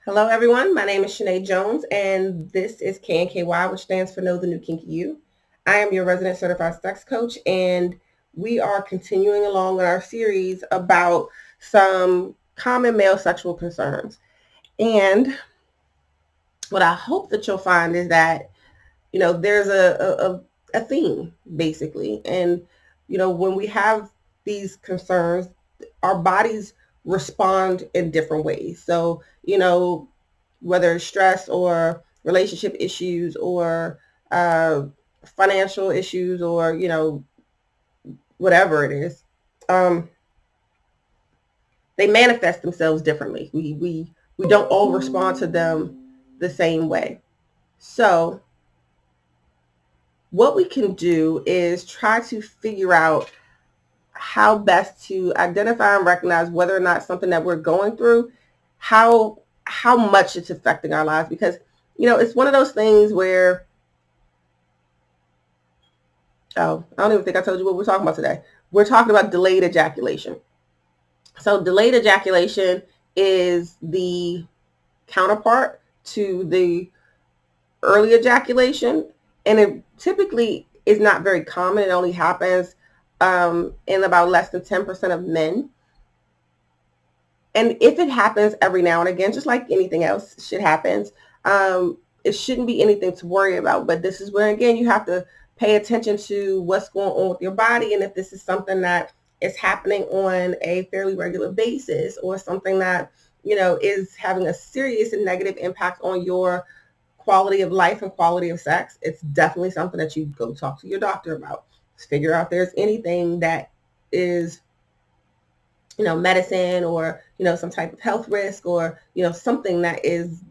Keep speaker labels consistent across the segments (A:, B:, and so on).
A: Hello, everyone. My name is Shani Jones, and this is KNKY, which stands for Know the New Kinky You. I am your resident certified sex coach, and we are continuing along in our series about some common male sexual concerns. And what I hope that you'll find is that, there's a theme, basically. And, when we have these concerns, our bodies respond in different ways. So, whether it's stress or relationship issues or uh, financial issues or, whatever it is, um, they manifest themselves differently. We don't all respond to them the same way. So what we can do is try to figure out how best to identify and recognize whether or not something that we're going through, how much it's affecting our lives. Because, it's one of those things where, oh, I don't even think I told you what we're talking about today. We're talking about delayed ejaculation. So delayed ejaculation is the counterpart to the early ejaculation, and it typically is not very common. It only happens in about less than 10% of men. And if it happens every now and again, just like anything else, shit happens. It shouldn't be anything to worry about. But this is where, again, you have to pay attention to what's going on with your body, and if this is something that is happening on a fairly regular basis, or something that, is having a serious and negative impact on your quality of life and quality of sex, it's definitely something that you go talk to your doctor about. Figure out if there's anything that is, medicine, or, some type of health risk, or, something that is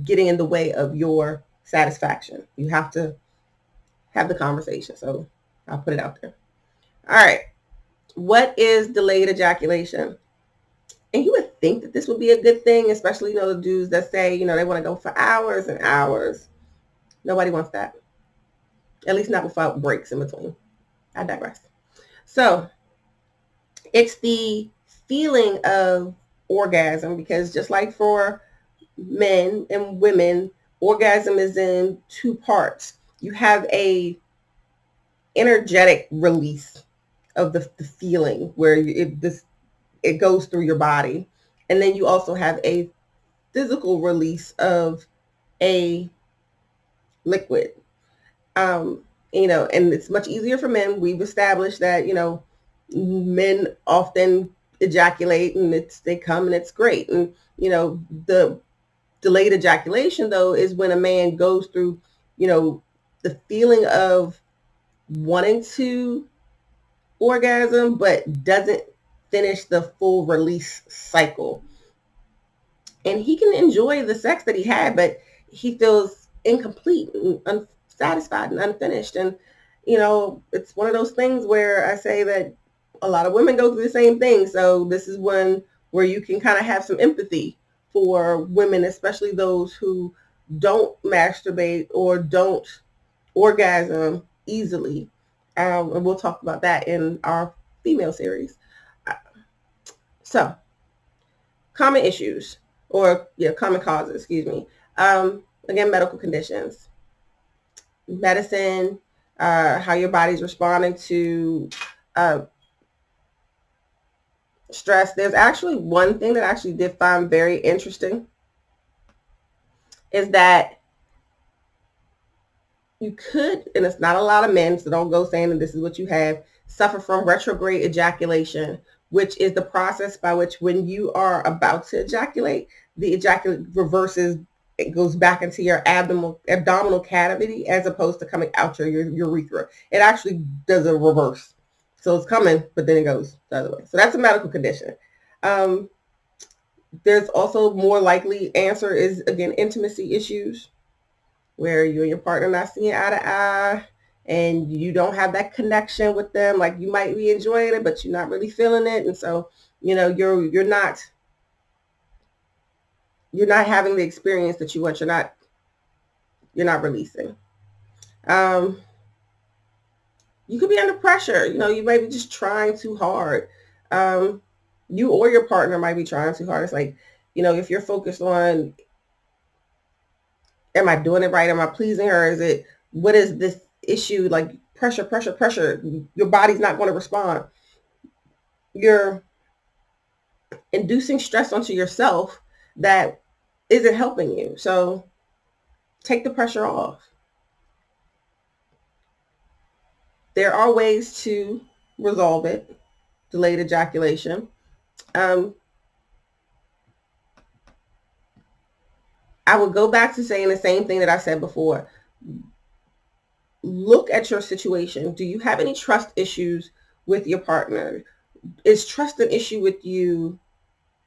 A: getting in the way of your satisfaction. You have to have the conversation. So I'll put it out there. All right. What is delayed ejaculation? And you would think that this would be a good thing, especially, the dudes that say, they want to go for hours and hours. Nobody wants that. At least not without breaks in between. I digress. So it's the feeling of orgasm, because just like for men and women, orgasm is in two parts. You have a energetic release of the feeling where it goes through your body, and then you also have a physical release of a liquid. Um, and it's much easier for men. We've established that, men often ejaculate, and they come, and it's great. And, the delayed ejaculation, though, is when a man goes through, the feeling of wanting to orgasm, but doesn't finish the full release cycle. And he can enjoy the sex that he had, but he feels incomplete and unsatisfied and unfinished. And, it's one of those things where I say that a lot of women go through the same thing. So this is one where you can kind of have some empathy for women, especially those who don't masturbate or don't orgasm easily. And we'll talk about that in our female series. So, common issues, or common causes, excuse me. Again, medical conditions, medicine, how your body's responding to stress. There's actually one thing that I actually did find very interesting, is that you could, and it's not a lot of men, so don't go saying that this is what you have, suffer from retrograde ejaculation, which is the process by which, when you are about to ejaculate, the ejaculate reverses. It goes back into your abdominal cavity, as opposed to coming out your urethra. It actually does a reverse. So it's coming, but then it goes the other way. So that's a medical condition. There's also more likely answer is, again, intimacy issues, where you and your partner not seeing eye to eye, and you don't have that connection with them. Like, you might be enjoying it, but you're not really feeling it. And so, you're not having the experience that you want. You're not releasing. You could be under pressure. You might be just trying too hard. You or your partner might be trying too hard. It's like, if you're focused on Am I doing it right? Am I pleasing her? What is this issue? Like pressure, pressure, pressure. Your body's not going to respond. You're inducing stress onto yourself that isn't helping you. So take the pressure off. There are ways to resolve it, delayed ejaculation. Um, I would go back to saying the same thing that I said before. Look at your situation. Do you have any trust issues with your partner? Is trust an issue with you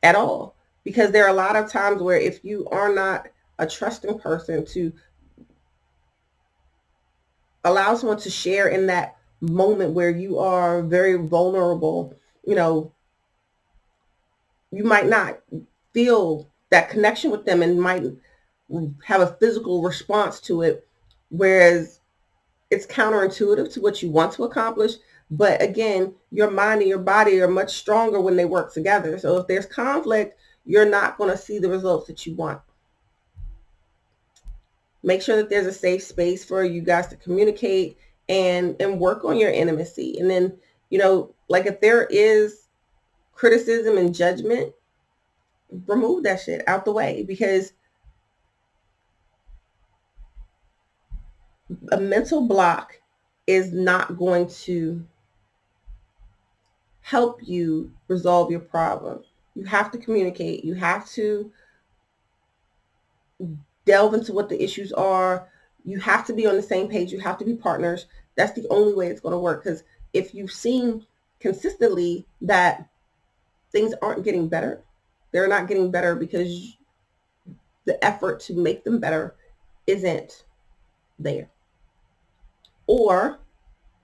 A: at all? Because there are a lot of times where if you are not a trusting person to allow someone to share in that moment where you are very vulnerable, you know, you might not feel that connection with them and might have a physical response to it. Whereas it's counterintuitive to what you want to accomplish. But again, your mind and your body are much stronger when they work together. So if there's conflict, you're not going to see the results that you want. Make sure that there's a safe space for you guys to communicate and work on your intimacy. And then, like if there is criticism and judgment, remove that shit out the way, because a mental block is not going to help you resolve your problem. You have to communicate. You have to delve into what the issues are. You have to be on the same page. You have to be partners. That's the only way it's going to work. Because if you've seen consistently that things aren't getting better, they're not getting better because the effort to make them better isn't there. Or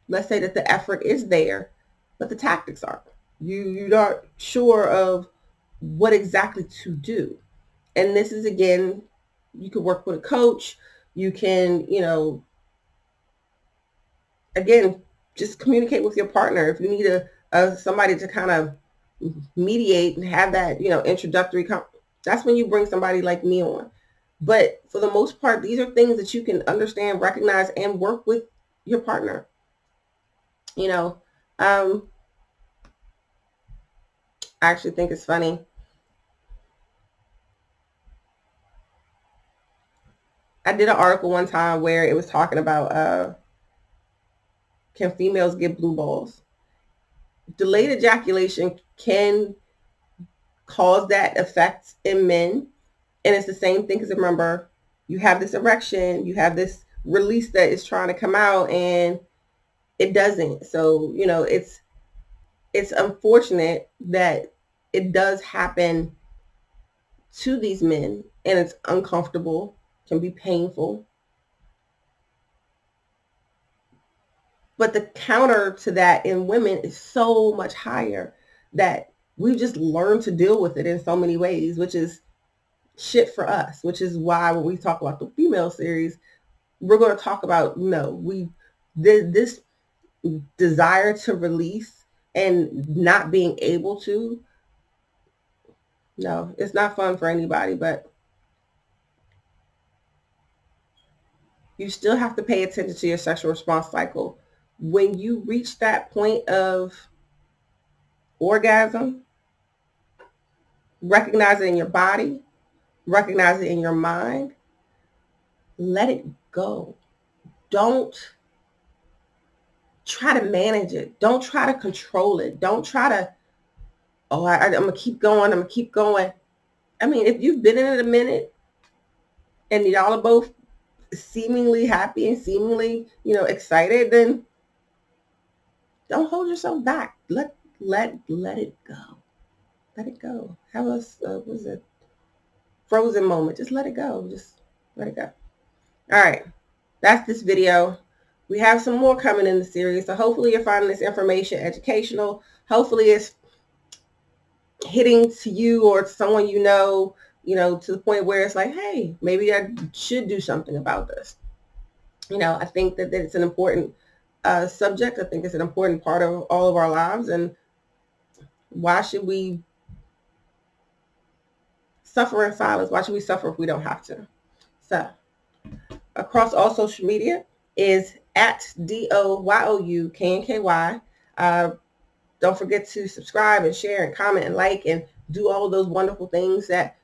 A: let's say that the effort is there, but the tactics aren't. You're not sure of what exactly to do. And this is, again, you could work with a coach. You can, again, just communicate with your partner. If you need somebody to kind of mediate and have that, introductory, that's when you bring somebody like me on. But for the most part, these are things that you can understand, recognize, and work with your partner. I actually think it's funny. I did an article one time where it was talking about can females get blue balls? Delayed ejaculation can cause that effect in men. And it's the same thing, because remember, you have this erection, you have this release that is trying to come out and it doesn't. So, it's unfortunate that it does happen to these men, and it's uncomfortable, can be painful. But the counter to that in women is so much higher that we've just learned to deal with it in so many ways, which is shit for us, which is why when we talk about the female series, we're going to talk about, this desire to release and not being able to. No, it's not fun for anybody, but you still have to pay attention to your sexual response cycle. When you reach that point of orgasm, recognize it in your body, recognize it in your mind, let it go. Don't try to manage it. Don't try to control it. Don't try to, I'm going to keep going. I'm going to keep going. I mean, if you've been in it a minute and y'all are both seemingly happy and seemingly, excited, then don't hold yourself back. Let it go. Let it go. Have a, what is it? Frozen moment. Just let it go. Just let it go. All right. That's this video. We have some more coming in the series. So hopefully you're finding this information educational. Hopefully it's hitting to you or to someone to the point where it's like, hey, maybe I should do something about this. I think that it's an important subject. I think it's an important part of all of our lives. And why should we suffer in silence? Why should we suffer if we don't have to? So across all social media is at DOYOUKNKY. Don't forget to subscribe and share and comment and like and do all of those wonderful things that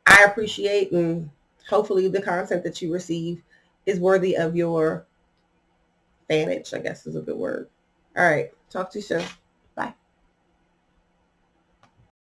A: I appreciate, and hopefully the content that you receive is worthy of your fanage, I guess is a good word. All right. Talk to you soon.